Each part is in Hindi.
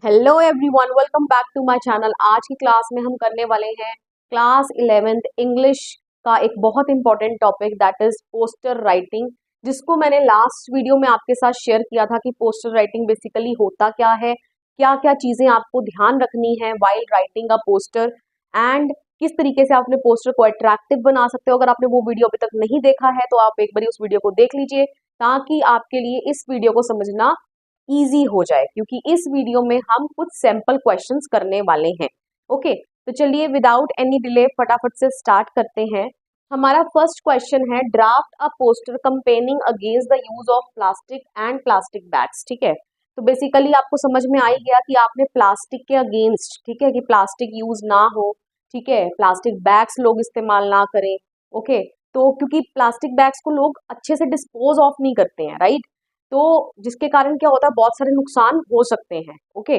Hello everyone, welcome back to my channel. आज की क्लास में हम करने वाले हैं क्लास 11th इंग्लिश का एक बहुत important topic that is poster writing, जिसको मैंने लास्ट वीडियो में आपके साथ शेयर किया था कि पोस्टर राइटिंग बेसिकली होता क्या है, क्या क्या चीजें आपको ध्यान रखनी है while writing a poster, and किस तरीके से आप अपने पोस्टर को अट्रैक्टिव बना सकते हो। अगर आपने वो वीडियो अभी तक नहीं देखा है तो आप एक बार उस वीडियो को देख लीजिए ताकि आपके लिए इस वीडियो को समझना इजी हो जाए, क्योंकि इस वीडियो में हम कुछ सैंपल क्वेश्चंस करने वाले हैं। ओके, तो चलिए विदाउट एनी डिले फटाफट से स्टार्ट करते हैं। हमारा फर्स्ट क्वेश्चन है, draft a poster campaigning against the use of plastic and plastic bags. ठीक है, तो बेसिकली आपको समझ में आ ही गया कि आपने प्लास्टिक के अगेंस्ट, ठीक है, कि प्लास्टिक यूज ना हो, ठीक है, प्लास्टिक बैग्स लोग इस्तेमाल ना करें। ओके, तो क्योंकि प्लास्टिक बैग्स को लोग अच्छे से डिस्पोज ऑफ नहीं करते हैं, राइट, तो जिसके कारण क्या होता है, बहुत सारे नुकसान हो सकते हैं। ओके,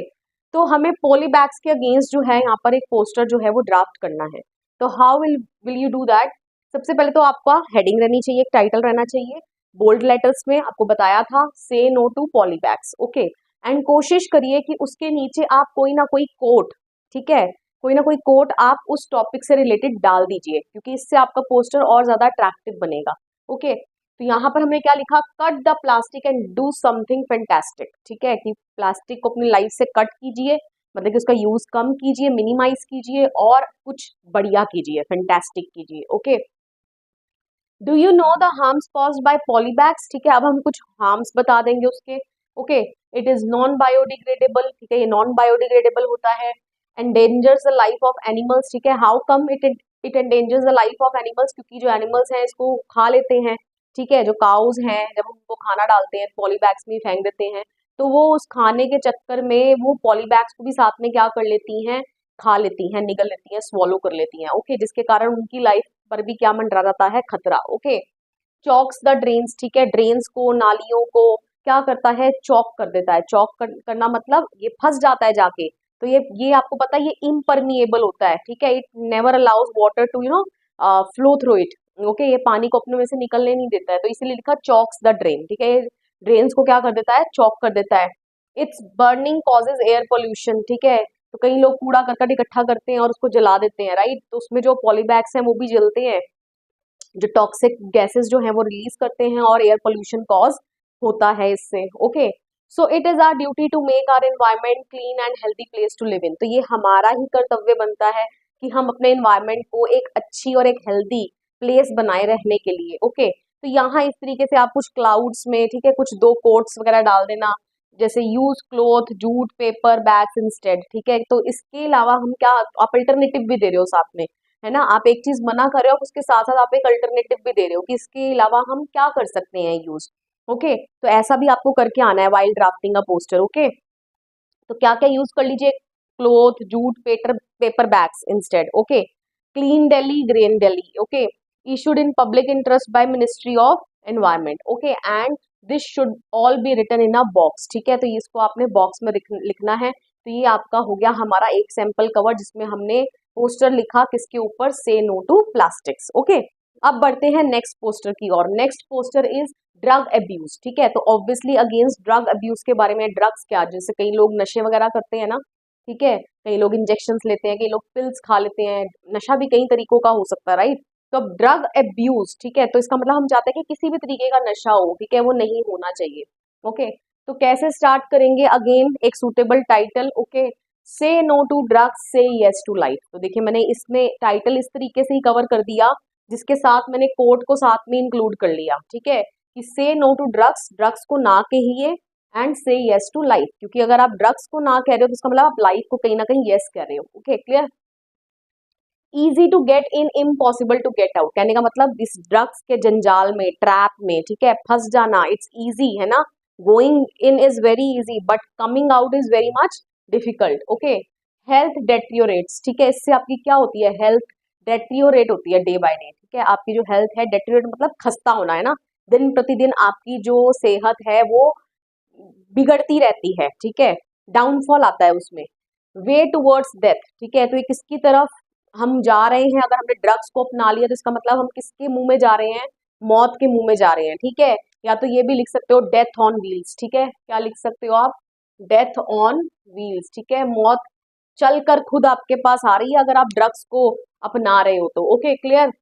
तो हमें पॉली बैग्स के अगेंस्ट जो है यहाँ पर एक पोस्टर जो है वो ड्राफ्ट करना है। तो how will you do that? सबसे पहले तो आपका हेडिंग रहनी चाहिए, एक टाइटल रहना चाहिए, बोल्ड लेटर्स में आपको बताया था, say no to poly bags. Okay, and कोशिश करिए कि उसके नीचे आप कोई ना कोई कोट, ठीक है, कोई ना कोई कोट आप उस टॉपिक से रिलेटेड डाल दीजिए, क्योंकि इससे आपका पोस्टर और ज्यादा अट्रैक्टिव बनेगा। ओके, तो यहाँ पर हमने क्या लिखा, cut the plastic and do something fantastic. ठीक है, कि प्लास्टिक को अपनी लाइफ से कट कीजिए, मतलब कि उसका यूज कम कीजिए, मिनिमाइज कीजिए और कुछ बढ़िया कीजिए, फैंटास्टिक कीजिए। Okay, do you know the harms caused by polybags. ठीक है, अब हम कुछ हार्म्स बता देंगे उसके। Okay, it is non biodegradable, ठीक है, ये नॉन बायोडिग्रेडेबल होता है। Endangers the life of animals. ठीक है, how come it endangers the life of animals, क्योंकि जो एनिमल्स हैं इसको खा लेते हैं। ठीक है, जो काउज हैं जब हम उनको खाना डालते हैं पॉलीबैग्स में फेंक देते हैं, तो वो उस खाने के चक्कर में वो पॉलीबैग्स को भी साथ में क्या कर लेती हैं, खा लेती हैं, निगल लेती हैं, स्वॉलो कर लेती हैं। ओके, जिसके कारण उनकी लाइफ पर भी क्या मंडरा जाता है, खतरा। Okay, chalks the drains. ठीक है, ड्रेन्स को, नालियों को क्या करता है, चौक कर देता है। करना मतलब ये फंस जाता है जाके, तो ये आपको पता है ये इम्परमिएबल होता है। ठीक है, it never allows water to flow through it. Okay, ये पानी को अपने में से निकलने नहीं देता है, तो इसीलिए लिखा चॉक्स द ड्रेन। ठीक है, ड्रेन्स को क्या कर देता है, चौक कर देता है। It's burning causes air pollution. ठीक है, तो कई लोग कूड़ा करकट इकट्ठा करते हैं और उसको जला देते हैं, राइट, तो उसमें जो पॉलीबैग्स हैं वो भी जलते हैं, जो टॉक्सिक गैसेस जो हैं वो रिलीज करते हैं और एयर पोल्यूशन कॉज होता है इससे। Okay, so it is our duty to make our environment clean and healthy place to live in. तो ये हमारा ही कर्तव्य बनता है कि हम अपने एनवायरनमेंट को एक अच्छी और एक हेल्दी प्लेस बनाए रहने के लिए। ओके, तो यहाँ इस तरीके से आप कुछ क्लाउड्स में, ठीक है, कुछ दो कोट्स वगैरह डाल देना, जैसे use cloth jute paper bags instead. ठीक है, तो इसके अलावा हम क्या, आप अल्टरनेटिव भी दे रहे हो साथ में, है ना, आप एक चीज मना कर रहे हो, उसके साथ साथ आप एक अल्टरनेटिव भी दे रहे हो कि इसके अलावा हम क्या कर सकते हैं यूज। ओके, तो ऐसा भी आपको करके आना है while drafting a poster. Okay, तो क्या क्या यूज कर लीजिए, cloth jute paper bags instead. Okay, clean Delhi green Delhi. Okay, issued in public interest by ministry of environment. Okay, and this should all be written in a box. ठीक है, तो इसको आपने बॉक्स में लिखना है। तो ये आपका हो गया हमारा एक सैंपल कवर, जिसमें हमने पोस्टर लिखा किसके ऊपर, से नो टू प्लास्टिक्स। ओके, अब बढ़ते हैं नेक्स्ट पोस्टर की ओर। Next poster is drug abuse. ठीक है, तो ऑब्वियसली अगेंस्ट ड्रग अब्यूज के बारे में, ड्रग्स क्या, जैसे कई लोग नशे वगैरह करते हैं ना, ठीक है, कई लोग इंजेक्शंस लेते हैं, कई लोग पिल्स खा लेते हैं, नशा भी कई तरीकों का हो सकता है, राइट। तो अब ड्रग अब्यूज, ठीक है, तो इसका मतलब हम चाहते हैं कि किसी भी तरीके का नशा हो, ठीक है, वो नहीं होना चाहिए। ओके, तो कैसे स्टार्ट करेंगे, अगेन एक सुटेबल टाइटल। ओके, से नो टू ड्रग्स से यस टू लाइफ। तो देखिए मैंने इसमें टाइटल इस तरीके से ही कवर कर दिया, जिसके साथ मैंने कोट को साथ में इंक्लूड कर लिया। ठीक है, कि से नो टू ड्रग्स, ड्रग्स को ना कहिए, एंड से यस टू लाइफ, क्योंकि अगर आप ड्रग्स को ना कह रहे हो तो इसका मतलब आप लाइफ को कहीं ना कहीं यस कह रहे हो। Okay, clear. Easy to get in, impossible to get out, कहने का मतलब इस ड्रग्स के जंजाल में, ट्रैप में, ठीक है, फंस जाना इट्स इजी, है ना, going in is very easy but coming out is very much difficult. Okay, health deteriorates. ठीक है, इससे आपकी क्या होती है, हेल्थ डेट्रियोरेट होती है डे बाय डे। ठीक है, आपकी जो हेल्थ है, डेट्रियोरेट मतलब खस्ता होना, है ना, दिन प्रतिदिन आपकी जो सेहत है वो बिगड़ती रहती है। ठीक है, डाउनफॉल आता है उसमें। वे टुवर्ड्स डेथ। ठीक है, तो ये किसकी तरफ हम जा रहे हैं, अगर हमने ड्रग्स को अपना लिया तो इसका मतलब हम किसके मुंह में जा रहे हैं, मौत के मुंह में जा रहे हैं। ठीक है, या तो ये भी लिख सकते हो डेथ ऑन व्हील्स। ठीक है, क्या लिख सकते हो आप, डेथ ऑन व्हील्स, ठीक है, मौत चलकर खुद आपके पास आ रही है अगर आप ड्रग्स को अपना रहे हो तो। Okay clear.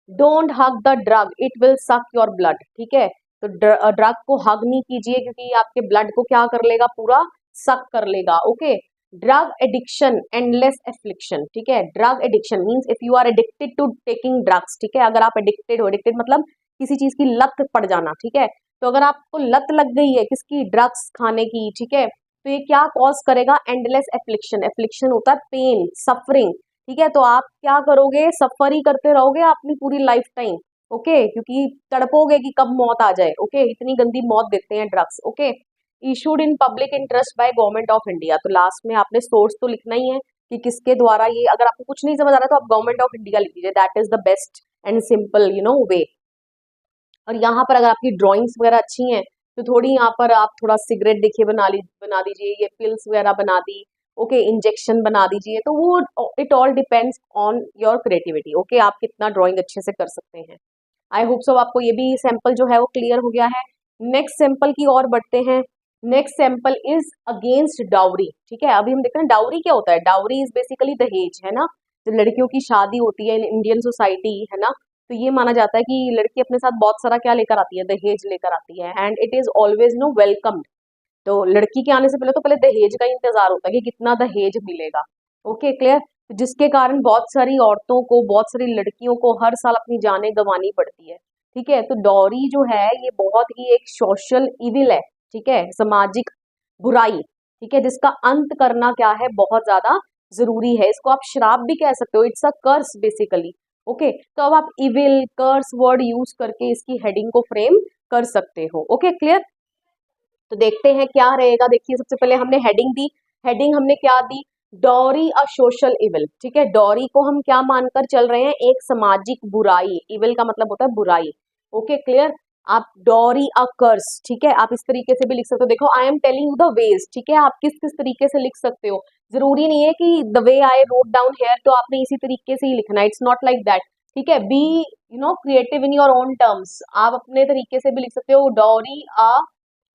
Don't hug the drug, it will सक योर ब्लड, ठीक है, तो ड्रग को हग नहीं कीजिए क्योंकि ये आपके ब्लड को क्या कर लेगा, पूरा सक कर लेगा। Okay. Drug addiction endless affliction, ठीक है, drug addiction means if you are addicted to taking drugs, ठीक है, अगर आप एडिक्टेड हो, एडिक्टेड मतलब किसी चीज की लत पड़ जाना, ठीक है, तो अगर आपको लत लग गई है किसकी, ड्रग्स खाने की, ठीक है, तो ये क्या कॉज करेगा, एंडलेस एफ्लिक्शन, एफ्लिक्शन होता है पेन, सफरिंग, ठीक है, तो आप क्या करोगे, सफर ही करते रहोगे अपनी पूरी लाइफ टाइम। ओके, क्योंकि तड़पोगे कि कब मौत आ जाए। ओके, इतनी गंदी मौत देते हैं drugs. Okay, issued in public interest by government of India, तो लास्ट में आपने सोर्स तो लिखना ही है कि किसके द्वारा ये, अगर आपको कुछ नहीं समझ आ रहा है तो आप गवर्नमेंट ऑफ इंडिया लिख दीजिए, that is the best and simple way. और यहाँ पर अगर आपकी ड्राइंग्स वगैरह अच्छी हैं तो थोड़ी यहाँ पर आप थोड़ा सिगरेट देखिए बना दीजिए, ये पिल्स वगैरह बना दी, ओके, इंजेक्शन बना दीजिए, तो वो it all depends on your creativity. Okay, आप कितना ड्राइंग अच्छे से कर सकते हैं। आई होप सो आपको ये भी सैंपल जो है वो क्लियर हो गया है। नेक्स्ट सैंपल की ओर बढ़ते हैं। Next sample is against dowry, ठीक है, अभी हम देखते हैं डाउरी क्या होता है। डाउरी इज बेसिकली दहेज, है ना, जब लड़कियों की शादी होती है इन इंडियन सोसाइटी, है ना, तो ये माना जाता है कि लड़की अपने साथ बहुत सारा क्या लेकर आती है, दहेज लेकर आती है, and it is always no welcomed. तो लड़की के आने से पहले तो पहले दहेज का इंतजार होता है कि कितना दहेज मिलेगा। ओके क्लियर, जिसके कारण बहुत सारी औरतों को, बहुत सारी लड़कियों को हर साल अपनी जानें गंवानी पड़ती है। ठीक है, तो डॉरी जो है ये बहुत ही एक सोशल इविल है, ठीक है, सामाजिक बुराई, ठीक है, जिसका अंत करना क्या है, बहुत ज्यादा जरूरी है। इसको आप श्राप भी कह सकते हो, it's a curse basically. Okay, तो अब आप इविल कर्स वर्ड यूज करके इसकी हेडिंग को फ्रेम कर सकते हो। ओके क्लियर, तो देखते हैं क्या रहेगा। देखिए सबसे पहले हमने हेडिंग दी, हेडिंग हमने क्या दी, डॉरी अ सोशल इविल, ठीक है, डॉरी को हम क्या मानकर चल रहे हैं, एक सामाजिक बुराई, इविल का मतलब होता है बुराई। ओके क्लियर, आप डॉरी अ कर्स, ठीक है, आप इस तरीके से भी लिख सकते हो। देखो I am telling you the ways, ठीक है, आप किस किस तरीके से लिख सकते हो, जरूरी नहीं है कि the way I wrote down here तो आपने इसी तरीके से ही लिखना है, इट्स नॉट लाइक दैट, ठीक है, be creative in your own terms, आप अपने तरीके से भी लिख सकते हो, डॉरी अ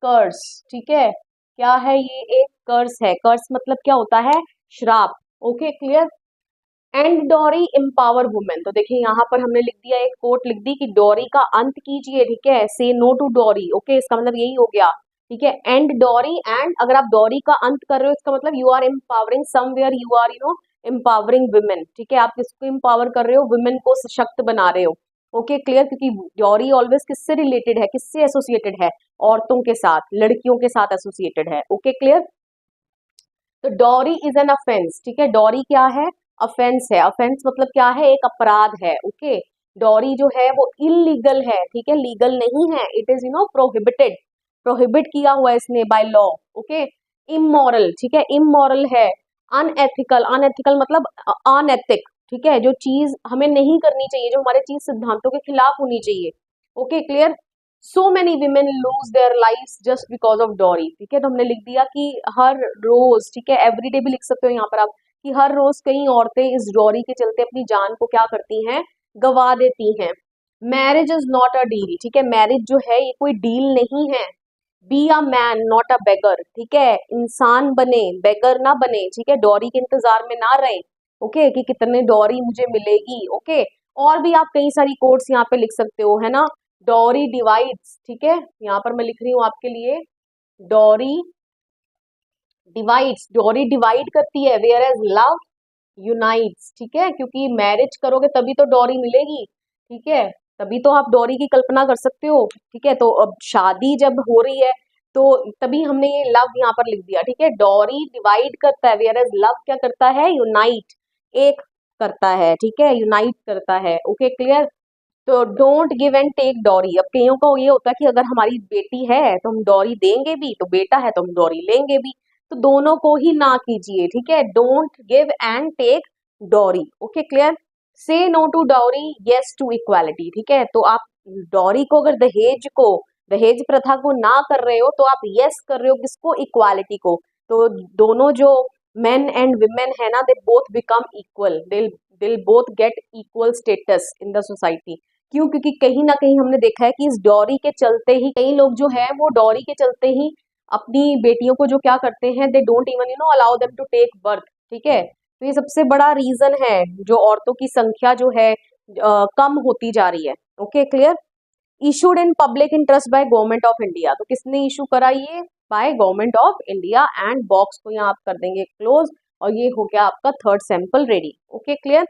कर्स, ठीक है, क्या है ये, एक कर्स है, कर्स मतलब क्या होता है, श्राप। Okay clear, and dowry empower women, तो देखिए यहाँ पर हमने लिख दिया, एक कोट लिख दी कि डॉरी का अंत कीजिए, ठीक है, से नो टू डॉरी। ओके, इसका मतलब यही हो गया, ठीक है, एंड डॉरी, एंड अगर आप डॉरी का अंत कर रहे हो इसका मतलब you are empowering somewhere, you are empowering women, ठीक है, आप किसको एम्पावर कर रहे हो, वुमेन को सशक्त बना रहे हो। ओके क्लियर, क्योंकि डॉरी ऑलवेज किससे रिलेटेड है, किससे एसोसिएटेड है, औरतों के साथ, लड़कियों के साथ एसोसिएटेड है। ओके क्लियर, तो डॉरी इज एन अफेंस, ठीक है, डॉरी क्या है, अफेंस है, अफेंस मतलब क्या है, एक अपराध है। ओके, डॉरी जो है वो इलीगल है, ठीक है, लीगल नहीं है, इट इज प्रोहिबिटेड, प्रोहिबिट किया हुआ है इसने बाय लॉ। ओके, इमोरल, ठीक है, इमोरल है, अनएथिकल, अनएथिकल मतलब अनैतिक, ठीक है, जो चीज हमें नहीं करनी चाहिए, जो हमारे चीज सिद्धांतों के खिलाफ होनी चाहिए। Okay clear, so many women lose their life just because of dowry, ठीक है, तो हमने लिख दिया कि हर रोज, ठीक है, एवरीडे भी लिख सकते हो यहाँ पर आप, कि हर रोज कई औरतें इस डॉरी के चलते अपनी जान को क्या करती हैं, गवा देती हैं। Marriage is not a deal, ठीक है, मैरिज जो है ये कोई डील नहीं है। Be a man not a beggar, ठीक है, इंसान बने, बेगर ना बने, ठीक है, डॉरी के इंतजार में ना रहे। ओके, कि कितने डॉरी मुझे मिलेगी। ओके, और भी आप कई सारी कोट्स यहाँ पे लिख सकते हो, है ना, डॉरी डिवाइड्स, ठीक है, यहाँ पर मैं लिख रही हूँ आपके लिए, डॉरी डिवाइड्स, डॉरी डिवाइड करती है, वेयर एज लव यूनाइट्स, ठीक है, क्योंकि मैरिज करोगे तभी तो डॉरी मिलेगी, ठीक है, तभी तो आप डॉरी की कल्पना कर सकते हो। ठीक है, तो अब शादी जब हो रही है तो तभी हमने ये लव यहाँ पर लिख दिया, ठीक है, डॉरी डिवाइड करता है, वेयर एज लव क्या करता है, यूनाइट, एक करता है, ठीक है, यूनाइट करता है। ओके क्लियर, तो don't give and take dowry, अब कईयों को ये होता है कि अगर हमारी बेटी है तो हम डॉरी देंगे भी, तो बेटा है तो हम डॉरी लेंगे भी, तो दोनों को ही ना कीजिए, ठीक है, don't give and take dowry. Okay clear, say no to dowry, yes to equality, ठीक है, तो आप डॉरी को, अगर दहेज प्रथा को ना कर रहे हो तो आप यस कर रहे हो किसको, इक्वालिटी को, तो दोनों जो मेन एंड विमेन है ना, दे बोथ बिकम इक्वल, दिल both get equal status in the society. क्यों, क्योंकि कहीं ना कहीं हमने देखा है कि इस डॉरी के चलते ही कई लोग जो है वो डॉरी के चलते ही अपनी बेटियों को जो क्या करते हैं, they don't even allow them to take birth, ठीक है। तो ये सबसे बड़ा रीजन है जो औरतों की संख्या जो है कम होती जा रही है। Okay clear. Issued in public interest by government of India, तो किसने इशू करा ये, by government of India, and box को यहाँ आप कर देंगे क्लोज, और ये हो गया आपका third sample ready. Okay clear.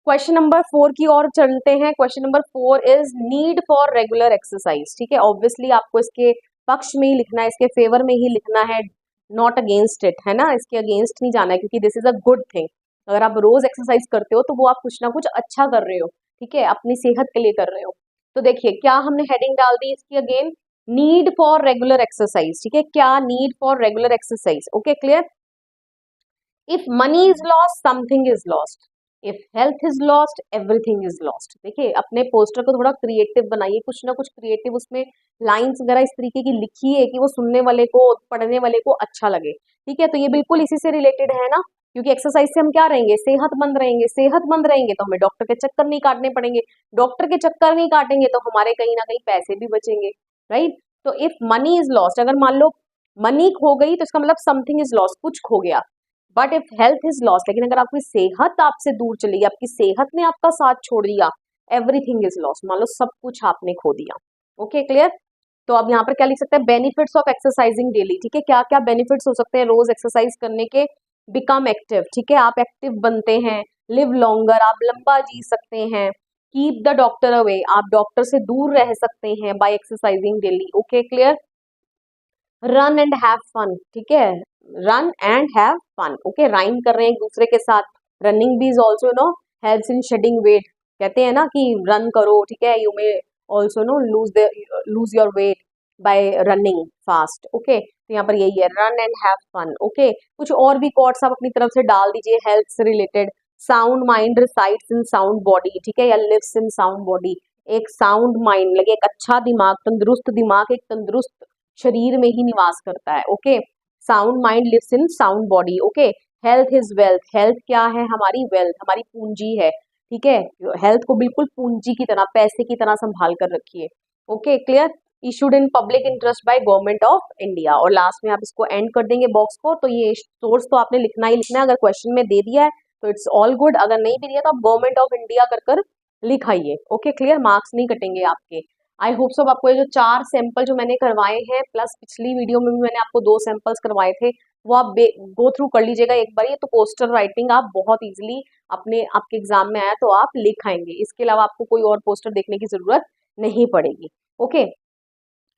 Question number 4 की ओर चलते हैं। Question number 4 is need for regular exercise, ठीक है। ऑब्वियसली आपको इसके पक्ष में ही लिखना है, इसके फेवर में ही लिखना है, नॉट अगेंस्ट इट, है ना, इसके अगेंस्ट नहीं जाना है, क्योंकि this is a good thing. अगर आप रोज एक्सरसाइज करते हो तो वो आप कुछ ना कुछ अच्छा कर रहे हो, ठीक है, अपनी सेहत के लिए कर रहे हो। तो देखिए क्या हमने हेडिंग डाल दी इसकी, again need for regular exercise, ठीक है, क्या need for regular exercise. Okay clear. If money is lost something is lost, if health is lost everything is lost. देखिए अपने पोस्टर को थोड़ा क्रिएटिव बनाइए, कुछ ना कुछ क्रिएटिव उसमें लाइंस वगैरह इस तरीके की लिखिए कि वो सुनने वाले को, पढ़ने वाले को अच्छा लगे, ठीक है। तो ये बिल्कुल इसी से रिलेटेड है ना, क्योंकि एक्सरसाइज से हम क्या रहेंगे, सेहतमंद रहेंगे, सेहतमंद रहेंगे तो हमें डॉक्टर के चक्कर नहीं काटने पड़ेंगे, डॉक्टर के चक्कर नहीं काटेंगे तो हमारे कहीं ना कहीं पैसे भी बचेंगे, राइट। तो इफ मनी इज लॉस्ट, अगर मान लो मनी खो गई तो इसका मतलब समथिंग इज लॉस्ट, कुछ खो गया। But if health is lost, लेकिन अगर आपकी सेहत आपसे दूर चली गई, आपकी सेहत ने आपका साथ छोड़ दिया, एवरीथिंग इज लॉस्ट, मान लो सब कुछ आपने खो दिया। Okay clear. तो अब यहाँ पर क्या लिख सकते हैं, बेनिफिट्स ऑफ एक्सरसाइजिंग डेली, ठीक है, क्या क्या बेनिफिट्स हो सकते हैं रोज एक्सरसाइज करने के। बिकम एक्टिव, ठीक है, आप एक्टिव बनते हैं। लिव लॉन्गर, आप लंबा जी सकते हैं। कीप द डॉक्टर अवे, आप डॉक्टर से दूर रह सकते हैं by exercising daily. Okay clear. Run and have fun, ठीक है, run and have fun, okay, rhyme कर रहे हैं एक दूसरे के साथ। रनिंग भी is also helps in shedding weight, कहते हैं ना कि रन करो, ठीक है, you may also lose your weight by running fast. Okay, तो यहाँ पर यही है, run and have fun. Okay, कुछ और भी कोट्स आप अपनी तरफ से डाल दीजिए हेल्थ से related. Sound mind resides in sound body, ठीक है, या लिव्स इन साउंड बॉडी। एक साउंड माइंड लगे, एक अच्छा दिमाग, तंदुरुस्त दिमाग एक तंदुरुस्त शरीर में ही निवास करता है। Okay, sound mind lives in sound body. Okay, health is wealth, health क्या है, हमारी वेल्थ, हमारी पूंजी है, ठीक है। हेल्थ को बिल्कुल पूंजी की तरह, पैसे की तरह संभाल कर रखिए। Okay clear. Issued in public interest by government of India, और लास्ट में आप इसको एंड कर देंगे बॉक्स को। तो ये सोर्स तो आपने लिखना ही लिखना है, अगर क्वेश्चन में दे दिया है तो इट्स ऑल गुड, अगर नहीं भी दिया तो आप गवर्नमेंट ऑफ इंडिया कर कर लिखाइए। ओके क्लियर, मार्क्स नहीं कटेंगे आपके। आई होप सब आपको ये जो 4 सैंपल जो मैंने करवाए हैं, प्लस पिछली वीडियो में भी मैंने आपको 2 सैंपल्स करवाए थे, वो आप गो थ्रू कर लीजिएगा एक बार। ये तो पोस्टर राइटिंग आप बहुत इजीली अपने आपके एग्जाम में आया तो आप लिख आएंगे, इसके अलावा आपको कोई और पोस्टर देखने की जरूरत नहीं पड़ेगी। ओके,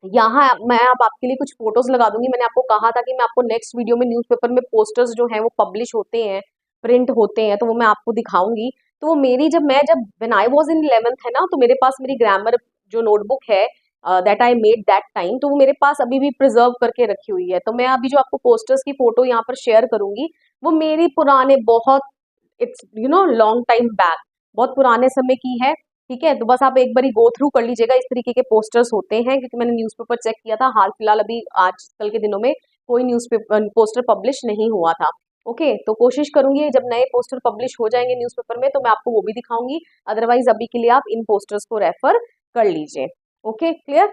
यहाँ मैं अब आपके लिए कुछ फोटोज लगा दूंगी। मैंने आपको कहा था कि मैं आपको नेक्स्ट वीडियो में न्यूज़पेपर में पोस्टर्स जो हैं वो पब्लिश होते हैं, प्रिंट होते हैं, तो वो मैं आपको दिखाऊंगी। तो वो मेरी जब when I was in 11th है ना, तो मेरे पास मेरी ग्रामर जो नोटबुक है that I made that time, तो वो मेरे पास अभी भी प्रिजर्व करके रखी हुई है। तो मैं अभी जो आपको पोस्टर्स की फोटो यहाँ पर शेयर करूंगी, वो मेरी पुराने बहुत, इट्स लॉन्ग टाइम बैक, बहुत पुराने समय की है, ठीक है। तो बस आप एक बार गो थ्रू कर लीजिएगा, इस तरीके के पोस्टर्स होते हैं, क्योंकि मैंने न्यूज़पेपर चेक किया था, हाल फिलहाल अभी आजकल के दिनों में कोई न्यूज़पेपर पोस्टर पब्लिश नहीं हुआ था। ओके, तो कोशिश करूंगी जब नए पोस्टर पब्लिश हो जाएंगे न्यूज़पेपर में तो मैं आपको वो भी दिखाऊंगी, अदरवाइज अभी के लिए आप इन पोस्टर्स को रेफर कर लीजिए। Okay clear.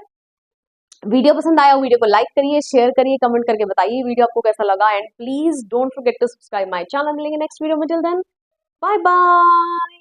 वीडियो पसंद आया हो वीडियो को लाइक करिए, शेयर करिए, कमेंट करके बताइए वीडियो आपको कैसा लगा, and please don't forget to subscribe my channel. मिलेंगे नेक्स्ट वीडियो में, टिल देन बाय बाय।